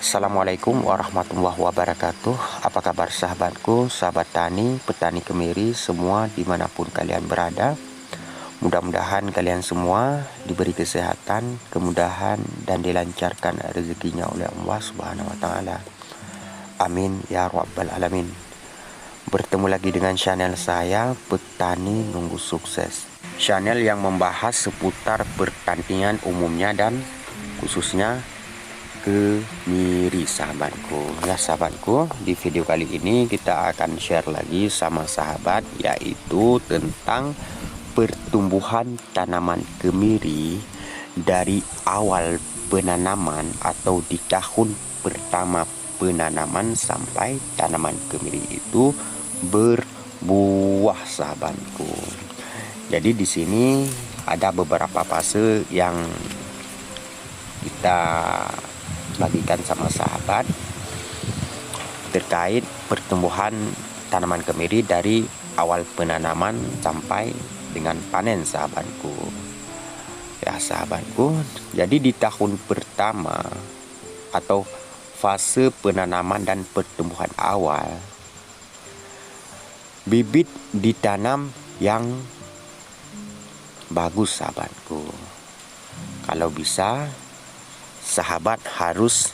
Assalamualaikum warahmatullahi wabarakatuh. Apa kabar sahabatku, sahabat tani, petani kemiri semua dimanapun kalian berada. Mudah-mudahan kalian semua diberi kesehatan, kemudahan, dan dilancarkan rezekinya oleh Allah Subhanahu wa Ta'ala. Amin ya Rabbal Alamin. Bertemu lagi dengan channel saya, Petani Nunggu Sukses. Channel yang membahas seputar pertanian umumnya dan khususnya kemiri sahabatku. Ya sahabatku, di video kali ini kita akan share lagi sama sahabat, yaitu tentang pertumbuhan tanaman kemiri dari awal penanaman atau di tahun pertama penanaman sampai tanaman kemiri itu berbuah sahabatku. Jadi di sini ada beberapa fase yang kita bagikan sama sahabat terkait pertumbuhan tanaman kemiri dari awal penanaman sampai dengan panen sahabatku. Ya sahabatku, jadi di tahun pertama atau fase penanaman dan pertumbuhan awal, bibit ditanam yang bagus sahabatku. Kalau bisa, sahabat harus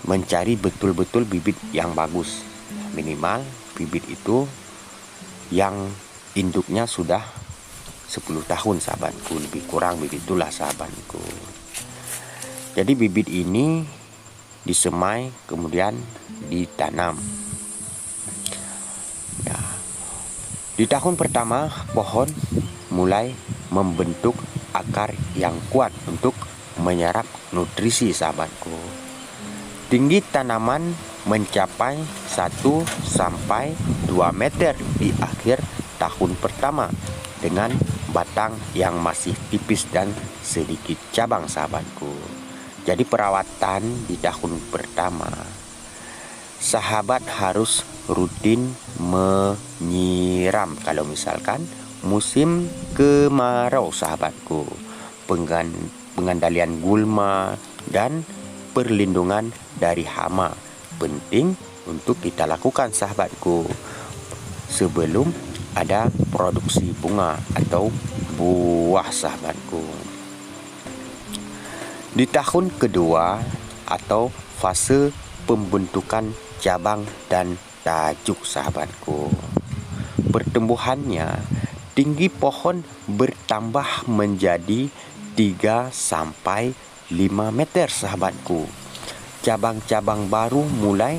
mencari betul-betul bibit yang bagus. Minimal bibit itu yang induknya sudah 10 tahun sahabatku, lebih kurang begitulah sahabatku. Jadi bibit ini disemai kemudian ditanam. Ya. Di tahun pertama pohon mulai membentuk akar yang kuat untuk menyerap nutrisi sahabatku. Tinggi tanaman mencapai 1 sampai 2 meter di akhir tahun pertama dengan batang yang masih tipis dan sedikit cabang sahabatku. Jadi perawatan di tahun pertama, sahabat harus rutin menyiram kalau misalkan musim kemarau sahabatku. Pengendalian gulma dan perlindungan dari hama penting untuk kita lakukan sahabatku sebelum ada produksi bunga atau buah sahabatku. Di tahun kedua atau fase pembentukan cabang dan tajuk sahabatku, pertumbuhannya tinggi pohon bertambah menjadi 3 sampai 5 meter sahabatku. Cabang-cabang baru mulai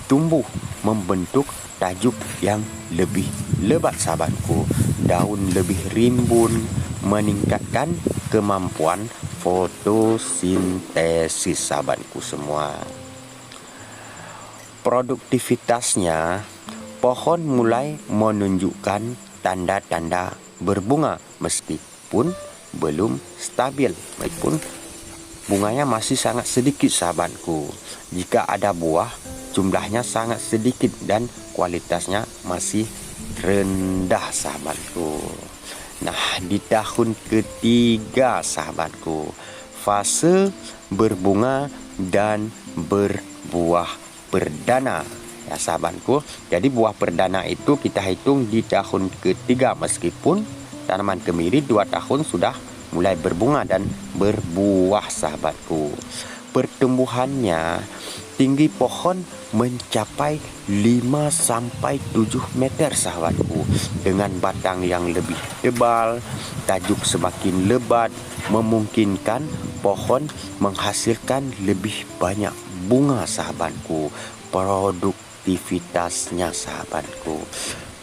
tumbuh membentuk tajuk yang lebih lebat sahabatku. Daun lebih rimbun, meningkatkan kemampuan fotosintesis sahabatku semua. Produktivitasnya, pohon mulai menunjukkan tanda-tanda berbunga meskipun belum stabil, meskipun bunganya masih sangat sedikit sahabatku. Jika ada buah, jumlahnya sangat sedikit dan kualitasnya masih rendah sahabatku. Nah, di tahun ketiga sahabatku, fase berbunga dan berbuah perdana ya sahabatku. Jadi buah perdana itu kita hitung di tahun ketiga, meskipun tanaman kemiri 2 tahun sudah mulai berbunga dan berbuah sahabatku. Pertumbuhannya, tinggi pohon mencapai 5 sampai 7 meter sahabatku, dengan batang yang lebih tebal, tajuk semakin lebat, memungkinkan pohon menghasilkan lebih banyak bunga sahabatku. Produktivitasnya sahabatku,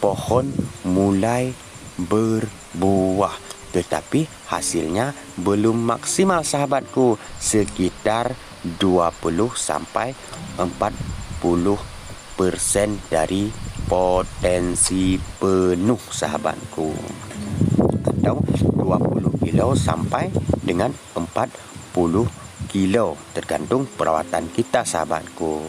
pohon mulai berbuah, tetapi hasilnya belum maksimal sahabatku, sekitar 20 sampai 40% dari potensi penuh sahabatku, atau 20 kilo sampai dengan 40 kilo tergantung perawatan kita sahabatku.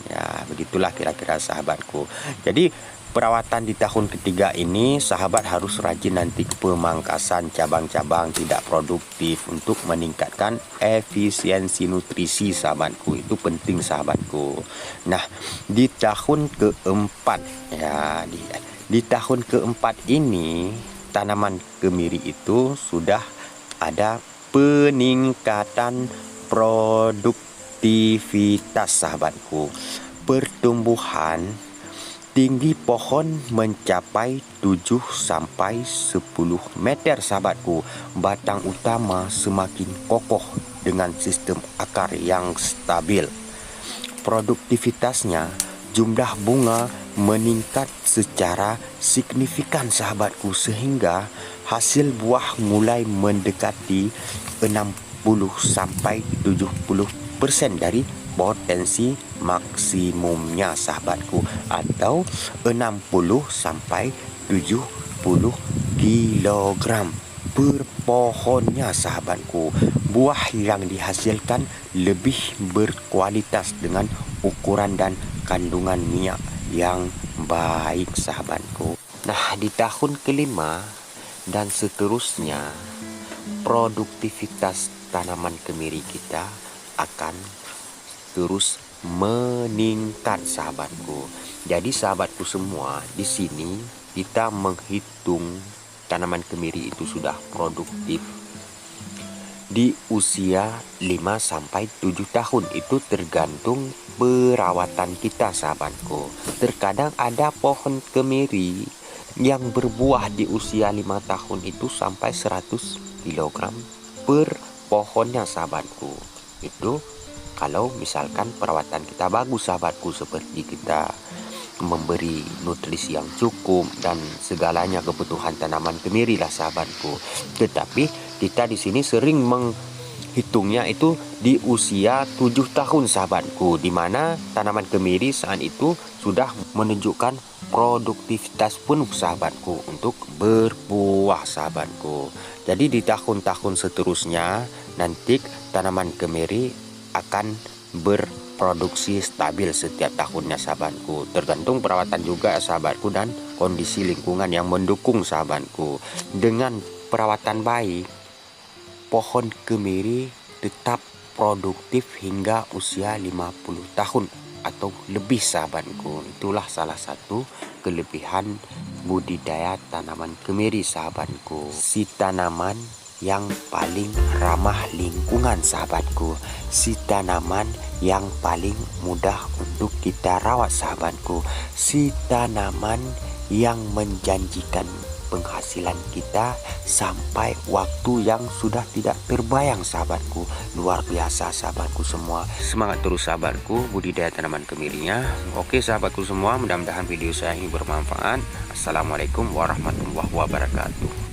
Ya, begitulah kira-kira sahabatku. Jadi perawatan di tahun ketiga ini sahabat harus rajin nanti pemangkasan cabang-cabang tidak produktif untuk meningkatkan efisiensi nutrisi sahabatku. Itu penting sahabatku. Nah, di tahun keempat ya, di tahun keempat ini tanaman kemiri itu sudah ada peningkatan produktivitas sahabatku. Pertumbuhan tinggi pohon mencapai 7 sampai 10 meter sahabatku. Batang utama semakin kokoh dengan sistem akar yang stabil. Produktivitasnya, jumlah bunga meningkat secara signifikan sahabatku, sehingga hasil buah mulai mendekati 60 sampai 70% dari potensi maksimumnya sahabatku, atau 60 sampai 70 kilogram per pohonnya sahabatku. Buah yang dihasilkan lebih berkualitas dengan ukuran dan kandungan minyak yang baik sahabatku. Nah, di tahun kelima dan seterusnya produktivitas tanaman kemiri kita akan terus meningkat sahabatku. Jadi sahabatku semua, di sini kita menghitung tanaman kemiri itu sudah produktif di usia 5 sampai 7 tahun. Itu tergantung perawatan kita sahabatku. Terkadang ada pohon kemiri yang berbuah di usia 5 tahun itu sampai 100 kg per pohonnya sahabatku. Itu kalau misalkan perawatan kita bagus sahabatku, seperti kita memberi nutrisi yang cukup dan segalanya kebutuhan tanaman kemiri lah sahabatku. Tetapi kita di sini sering menghitungnya itu di usia 7 tahun sahabatku, di mana tanaman kemiri saat itu sudah menunjukkan produktivitas penuh sahabatku untuk berbuah sahabatku. Jadi di tahun-tahun seterusnya nanti tanaman kemiri akan berproduksi stabil setiap tahunnya sahabatku. Tergantung perawatan juga sahabatku dan kondisi lingkungan yang mendukung sahabatku. Dengan perawatan baik, pohon kemiri tetap produktif hingga usia 50 tahun atau lebih sahabatku. Itulah salah satu kelebihan budidaya tanaman kemiri sahabatku. Si tanaman yang paling ramah lingkungan sahabatku, si tanaman yang paling mudah untuk kita rawat sahabatku, si tanaman yang menjanjikan penghasilan kita sampai waktu yang sudah tidak terbayang sahabatku. Luar biasa sahabatku semua. Semangat terus sahabatku budidaya tanaman kemirinya. Oke sahabatku semua, mudah-mudahan video saya ini bermanfaat. Assalamualaikum warahmatullahi wabarakatuh.